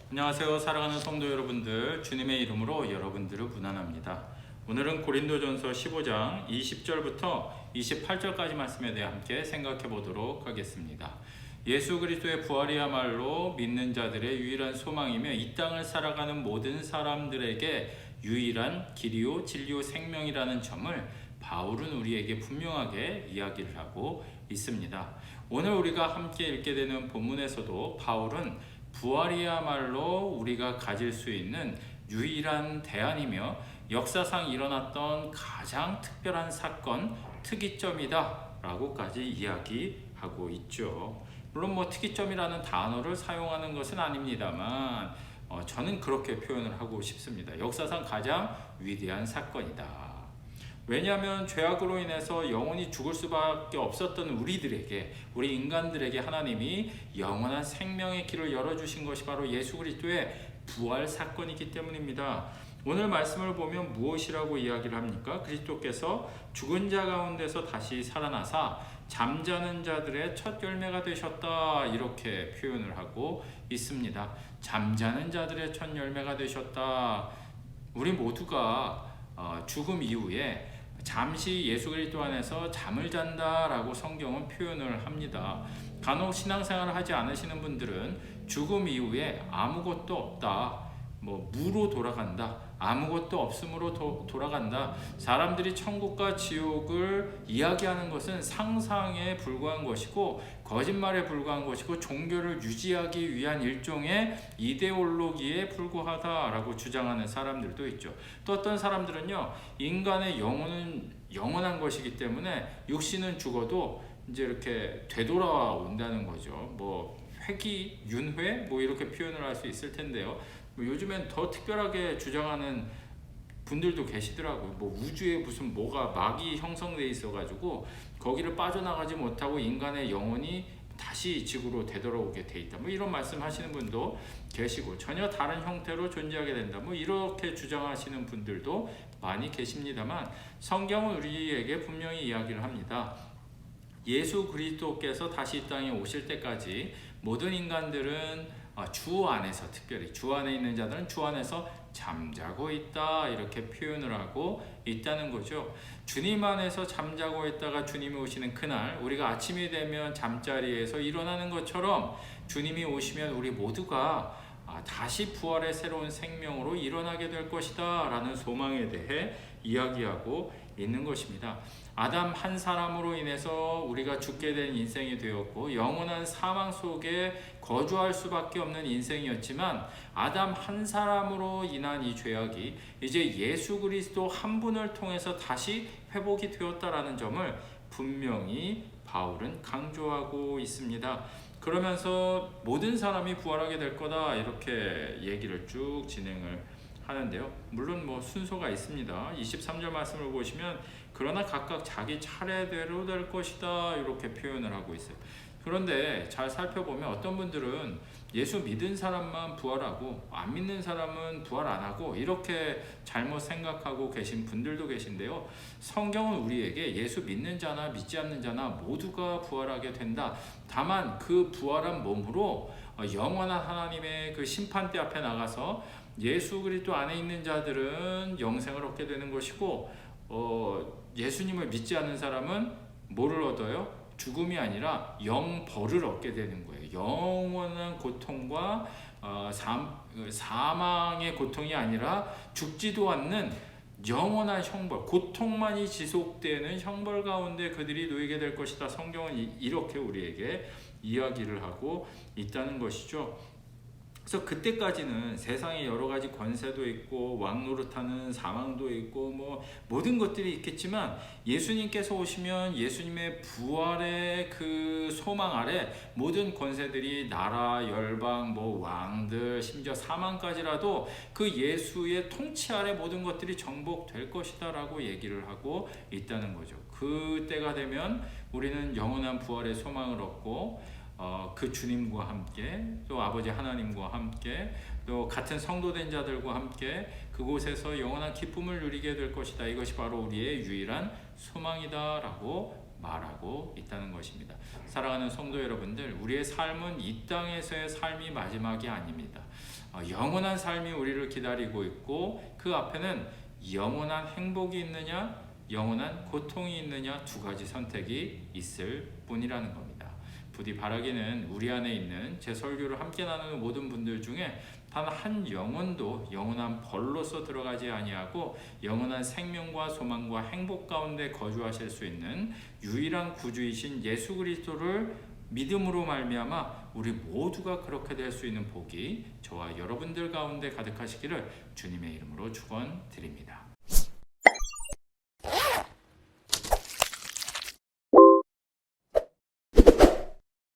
안녕하세요. 사랑하는 성도 여러분들, 주님의 이름으로 여러분들을 문안합니다. 오늘은 고린도전서 15장 20절부터 28절까지 말씀에 대해 함께 생각해 보도록 하겠습니다. 예수 그리스도의 부활이야말로 믿는 자들의 유일한 소망이며 이 땅을 살아가는 모든 사람들에게 유일한 길이요 진리요 생명이라는 점을 바울은 우리에게 분명하게 이야기를 하고 있습니다. 오늘 우리가 함께 읽게 되는 본문에서도 바울은 부활이야말로 우리가 가질 수 있는 유일한 대안이며 역사상 일어났던 가장 특별한 사건, 특이점이다 라고까지 이야기하고 있죠. 물론 특이점이라는 단어를 사용하는 것은 아닙니다만 저는 그렇게 표현을 하고 싶습니다. 역사상 가장 위대한 사건이다. 왜냐하면 죄악으로 인해서 영원히 죽을 수밖에 없었던 우리 인간들에게 하나님이 영원한 생명의 길을 열어주신 것이 바로 예수 그리스도의 부활 사건이기 때문입니다. 오늘 말씀을 보면 무엇이라고 이야기를 합니까? 그리스도께서 죽은 자 가운데서 다시 살아나사 잠자는 자들의 첫 열매가 되셨다, 이렇게 표현을 하고 있습니다. 잠자는 자들의 첫 열매가 되셨다. 우리 모두가 죽음 이후에 잠시 예수 그리스도 안에서 잠을 잔다라고 성경은 표현을 합니다. 간혹 신앙생활을 하지 않으시는 분들은 죽음 이후에 아무것도 없다, 무로 돌아간다, 아무것도 없음으로 돌아간다, 사람들이 천국과 지옥을 이야기하는 것은 상상에 불과한 것이고 거짓말에 불과한 것이고 종교를 유지하기 위한 일종의 이데올로기에 불과하다라고 주장하는 사람들도 있죠. 또 어떤 사람들은요, 인간의 영혼은 영원한 것이기 때문에 육신은 죽어도 이제 이렇게 되돌아온다는 거죠. 회귀, 윤회 이렇게 표현을 할 수 있을 텐데요. 요즘엔 더 특별하게 주장하는 분들도 계시더라고요. 우주에 무슨 막이 형성돼 있어가지고 거기를 빠져나가지 못하고 인간의 영혼이 다시 지구로 되돌아오게 돼 있다. 이런 말씀하시는 분도 계시고 전혀 다른 형태로 존재하게 된다. 이렇게 주장하시는 분들도 많이 계십니다만 성경은 우리에게 분명히 이야기를 합니다. 예수 그리스도께서 다시 이 땅에 오실 때까지 모든 인간들은 주 안에서, 특별히 주 안에 있는 자들은 주 안에서 잠자고 있다, 이렇게 표현을 하고 있다는 거죠. 주님 안에서 잠자고 있다가 주님이 오시는 그날, 우리가 아침이 되면 잠자리에서 일어나는 것처럼 주님이 오시면 우리 모두가 다시 부활의 새로운 생명으로 일어나게 될 것이다 라는 소망에 대해 이야기하고 있는 것입니다. 아담 한 사람으로 인해서 우리가 죽게 된 인생이 되었고 영원한 사망 속에 거주할 수밖에 없는 인생이었지만 아담 한 사람으로 인한 이 죄악이 이제 예수 그리스도 한 분을 통해서 다시 회복이 되었다라는 점을 분명히 바울은 강조하고 있습니다. 그러면서 모든 사람이 부활하게 될 거다, 이렇게 얘기를 쭉 진행을 하는데요. 물론 순서가 있습니다. 23절 말씀을 보시면 그러나 각각 자기 차례대로 될 것이다, 이렇게 표현을 하고 있어요. 그런데 잘 살펴보면 어떤 분들은 예수 믿은 사람만 부활하고 안 믿는 사람은 부활 안 하고 이렇게 잘못 생각하고 계신 분들도 계신데요. 성경은 우리에게 예수 믿는 자나 믿지 않는 자나 모두가 부활하게 된다. 다만 그 부활한 몸으로 영원한 하나님의 그 심판대 앞에 나가서 예수 그리스도 안에 있는 자들은 영생을 얻게 되는 것이고 예수님을 믿지 않는 사람은 뭐를 얻어요? 죽음이 아니라 영벌을 얻게 되는 거예요. 영원한 고통과 사망의 고통이 아니라 죽지도 않는 영원한 형벌, 고통만이 지속되는 형벌 가운데 그들이 놓이게 될 것이다. 성경은 이렇게 우리에게 이야기를 하고 있다는 것이죠. 그래서 그때까지는 세상에 여러 가지 권세도 있고 왕노릇하는 사망도 있고 모든 것들이 있겠지만 예수님께서 오시면 예수님의 부활의 그 소망 아래 모든 권세들이 나라, 열방, 왕들, 심지어 사망까지라도 그 예수의 통치 아래 모든 것들이 정복될 것이다 라고 얘기를 하고 있다는 거죠. 그때가 되면 우리는 영원한 부활의 소망을 얻고 그 주님과 함께 또 아버지 하나님과 함께 또 같은 성도된 자들과 함께 그곳에서 영원한 기쁨을 누리게 될 것이다. 이것이 바로 우리의 유일한 소망이다 라고 말하고 있다는 것입니다. 사랑하는 성도 여러분들, 우리의 삶은 이 땅에서의 삶이 마지막이 아닙니다. 영원한 삶이 우리를 기다리고 있고 그 앞에는 영원한 행복이 있느냐 영원한 고통이 있느냐 두 가지 선택이 있을 뿐이라는 겁니다. 부디 바라기는 우리 안에 있는 제 설교를 함께 나누는 모든 분들 중에 단 한 영혼도 영원한 벌로서 들어가지 아니하고 영원한 생명과 소망과 행복 가운데 거주하실 수 있는 유일한 구주이신 예수 그리스도를 믿음으로 말미암아 우리 모두가 그렇게 될 수 있는 복이 저와 여러분들 가운데 가득하시기를 주님의 이름으로 축원드립니다.